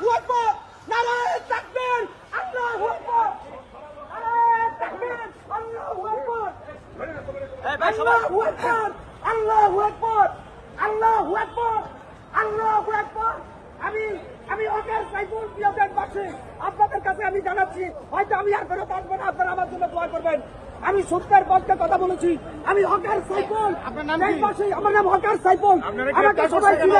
আল্লাহু আকবার, নারায়ে তাকবীর, আল্লাহু আকবার, নারায়ে তাকবীর, আল্লাহু আকবার, আল্লাহু আকবার, আল্লাহু আকবার, আল্লাহু আকবার, আল্লাহু আকবার। আমি ওকের সাইফুল প্রিয়দের পাশে আপনাদের কাছে আমি জানাচ্ছি, হয়তো আমি আর ফেরত আসবো না, আপনারা আমার জন্য দোয়া করবেন। আমি সত্যের পক্ষে কথা বলেছি। আমি হকার সাইফুল, আপনার নাম কি? আমার নাম হকার সাইফুল। আমাকে সবাই ছিল,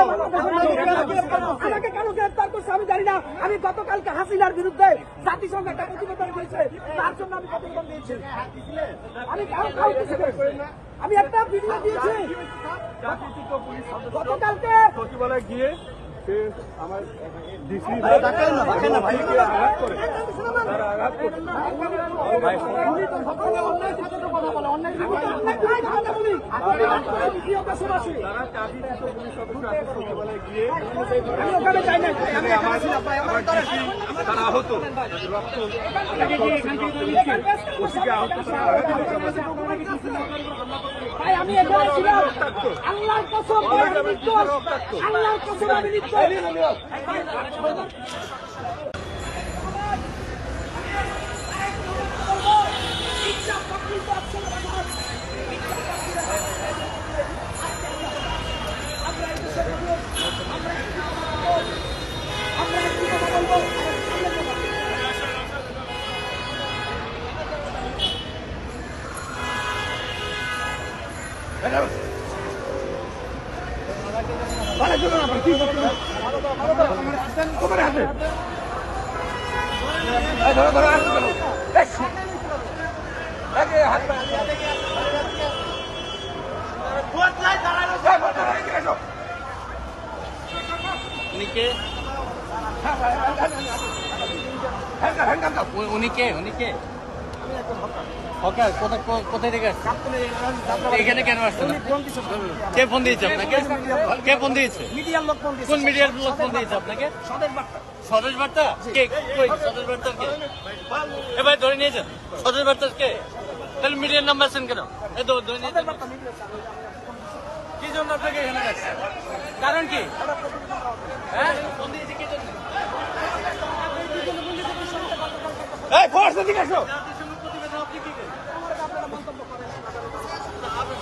আমাকে কেন গ্রেফতার করছে আমি জানি না। আমি গতকালকে হাসিনার বিরুদ্ধে জাতিসংঘ একটা প্রতিবেদন দিয়েছে, তার জন্য আমি প্রতিবেদন দিয়েছি। আমি একটা ভিডিও দিয়েছি গতকালকে সচিবালয়ে গিয়ে সে আমার ডিসি তারা আহত আমি এখানে ছিলাম। আল্লাহর কসম, আল্লাহর কসম আমি নিচ্ছি। কোথায় থেকে আসছে? এখানে কেন আসছে না? কে ফোন দিয়েছে আপনাকে? কে ফোন দিয়েছে? মিডিয়ার লোক ফোন দিয়েছে। কোন মিডিয়ার লোক ফোন দিয়েছে আপনাকে? স্বদেশ বার্তা? কে? কই স্বদেশ বার্তার কে? এ ভাই ধরে নিয়েছেন? স্বদেশ বার্তার কে? তাহলে মিডিয়ার নাম্বার আছেন কেন? এই তো ধরে নিয়েছেন। কি জন্য আপনাকে এখানে রাখছে? কারণ কি? হ্যাঁ ফোন দিয়েছে কি জন্য? এই ফোর্স দিকে আসো। জাতিসংঘ প্রতিবেদন আপনি কি করেন?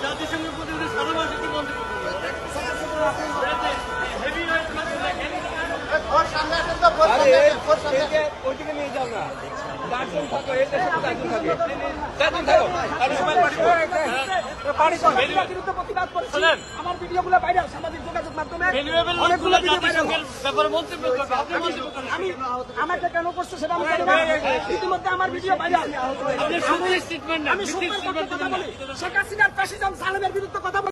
জাতিসংঘ প্রতিবেদন সারা মাসে কি মন্তব্য করবেন? ওইদিকে নিয়ে যাও না, চারজন থাকো, এই দেশে চারজন থাকে, চারজন থাকো, আর সবাই প্রতিবাদ করেছি। আমার ভিডিওগুলো বাইরে সামাজিক যোগাযোগ মাধ্যমে অনেকগুলো জাতিসংঘের ব্যাপারে মন্তব্য করবে। আপনি মন্তব্য করেন। আমাকে কেন করছে সেটা আমি জানি না। ইতিমধ্যে আমার ভিডিও বাইরে। আপনি শুধু স্টেটমেন্ট না, আমি সত্যের পক্ষে কথা বলি। শেখ হাসিনার ফ্যাসিজম সালেমের বিরুদ্ধে কথা বলি।